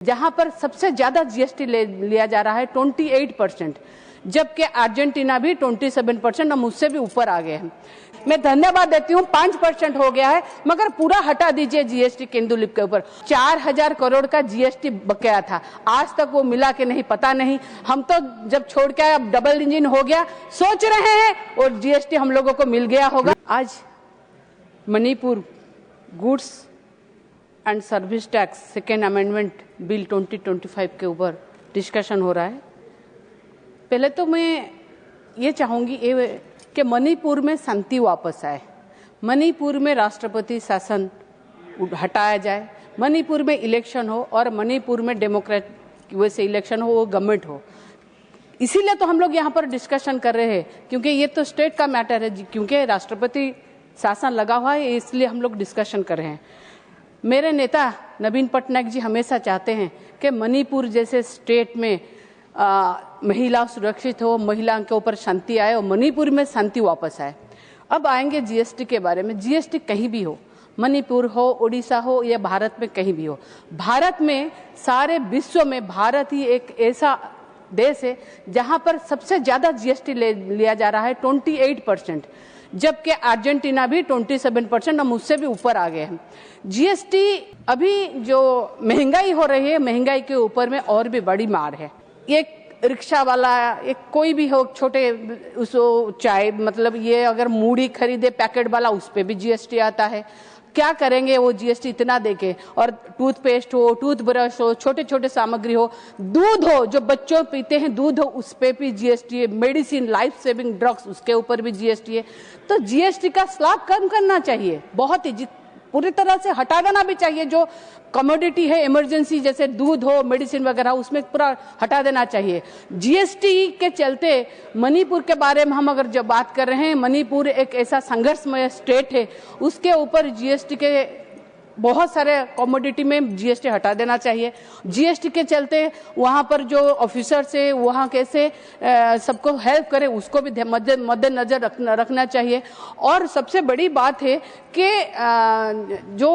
जहां पर सबसे ज्यादा जीएसटी लिया जा रहा है 28%, जबकि अर्जेंटीना भी 27% और उससे भी ऊपर आ गए हैं। मैं धन्यवाद देती हूँ, 5% हो गया है, मगर पूरा हटा दीजिए जीएसटी केंदुलिप के ऊपर। 4000 करोड़ का जीएसटी बकाया था, आज तक वो मिला कि नहीं पता नहीं। हम तो जब छोड़ के आए, अब डबल इंजन हो गया, सोच रहे हैं और जीएसटी हम लोगों को मिल गया होगा। आज Manipur goods and service tax second amendment bill 2025 के ऊपर डिस्कशन हो रहा है। पहले तो मैं ये चाहूंगी कि मणिपुर में शांति वापस आए, मणिपुर में राष्ट्रपति शासन हटाया जाए, मणिपुर में इलेक्शन हो और मणिपुर में डेमोक्रेट वैसे इलेक्शन हो, वो गवर्नमेंट हो। इसीलिए तो हम लोग यहाँ पर डिस्कशन कर रहे हैं, क्योंकि ये तो स्टेट का मैटर है, क्योंकि राष्ट्रपति शासन लगा हुआ है, इसलिए हम लोग डिस्कशन कर रहे हैं। मेरे नेता नवीन पटनायक जी हमेशा चाहते हैं कि मणिपुर जैसे स्टेट में महिला सुरक्षित हो, महिला के ऊपर शांति आए और मणिपुर में शांति वापस आए। अब आएंगे जीएसटी के बारे में। जीएसटी कहीं भी हो, मणिपुर हो, उड़ीसा हो या भारत में कहीं भी हो, भारत में सारे विश्व में भारत ही एक ऐसा देश है जहां पर सबसे ज्यादा जीएसटी लिया जा रहा है 28%, जबकि अर्जेंटीना भी 27% और उससे भी ऊपर आ गए हैं। जीएसटी अभी जो महंगाई हो रही है, महंगाई के ऊपर में और भी बड़ी मार है। एक रिक्शा वाला, एक कोई भी हो, छोटे उसको चाय मतलब ये अगर मूढ़ी खरीदे पैकेट वाला, उस पे भी जीएसटी आता है। क्या करेंगे वो जीएसटी इतना देके? और टूथपेस्ट हो, टूथब्रश हो, छोटे छोटे सामग्री हो, दूध हो, जो बच्चों पीते हैं दूध हो, उस पे भी जीएसटी है। मेडिसिन, लाइफ सेविंग ड्रग्स, उसके ऊपर भी जीएसटी है। तो जीएसटी का स्लैब कम करना चाहिए, बहुत ही पूरी तरह से हटा देना भी चाहिए। जो कमोडिटी है, इमरजेंसी जैसे दूध हो, मेडिसिन वगैरह, उसमें पूरा हटा देना चाहिए। जीएसटी के चलते मणिपुर के बारे में हम अगर जब बात कर रहे हैं, मणिपुर एक ऐसा संघर्षमय स्टेट है, उसके ऊपर जीएसटी के बहुत सारे कमोडिटी में जीएसटी हटा देना चाहिए। जीएसटी के चलते वहां पर जो ऑफिसर्स है, वहां कैसे सबको हेल्प करे, उसको भी मद्देनजर रखना चाहिए। और सबसे बड़ी बात है कि जो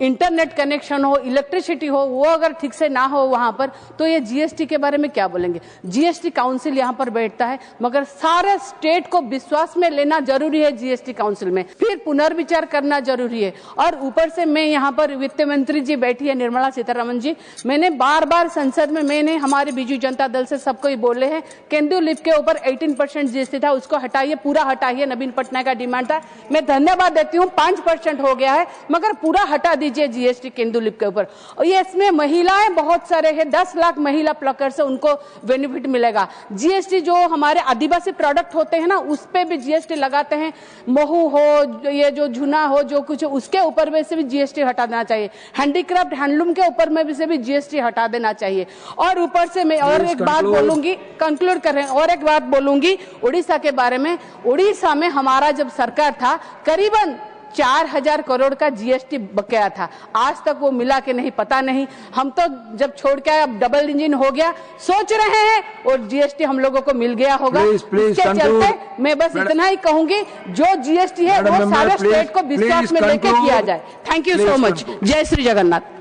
इंटरनेट कनेक्शन हो, इलेक्ट्रिसिटी हो, वो अगर ठीक से ना हो वहां पर, तो ये जीएसटी के बारे में क्या बोलेंगे? जीएसटी काउंसिल यहाँ पर बैठता है, मगर सारे स्टेट को विश्वास में लेना जरूरी है जीएसटी काउंसिल में, फिर पुनर्विचार करना जरूरी है। और ऊपर से मैं यहाँ पर वित्त मंत्री जी बैठी है, निर्मला सीतारमण जी, मैंने बार बार संसद में मैंने हमारे बीजू जनता दल से सबको ही बोले हैं, केंदुलिप के ऊपर 18% जीएसटी था, उसको हटाइए, पूरा हटाइए। नवीन पटनायक का डिमांड था। मैं धन्यवाद देती हूँ, 5% हो गया है, मगर पूरा हटा दीजिए जीएसटी केंदुलिप के ऊपर। और ये इसमें महिलाएं बहुत सारे हैं, 10 लाख महिला प्लकर्स है, उनको बेनिफिट मिलेगा। जीएसटी जो हमारे आदिवासी प्रोडक्ट होते हैं ना, उस पे भी जीएसटी लगाते हैं। महू हो, ये जो झुना हो, जो कुछ, उसके ऊपर में से भी जीएसटी हटा देना चाहिए। हैंडीक्राफ्ट, हैंडलूम के ऊपर में भी से भी जीएसटी हटा देना चाहिए। और ऊपर से मैं और एक बात बोलूंगी, कंक्लूड कर रहे हैं, और एक बात बोलूंगी उड़ीसा के बारे में। उड़ीसा में हमारा जब सरकार था, करीबन 4000 करोड़ का जीएसटी बकाया था, आज तक वो मिला कि नहीं पता नहीं। हम तो जब छोड़ के आए, अब डबल इंजन हो गया, सोच रहे हैं और जीएसटी हम लोगों को मिल गया होगा। इसके चलते मैं बस इतना ही कहूंगी, जो जीएसटी है वो सारे स्टेट को विश्वास में लेके किया जाए। Thank you so much. जय श्री जगन्नाथ।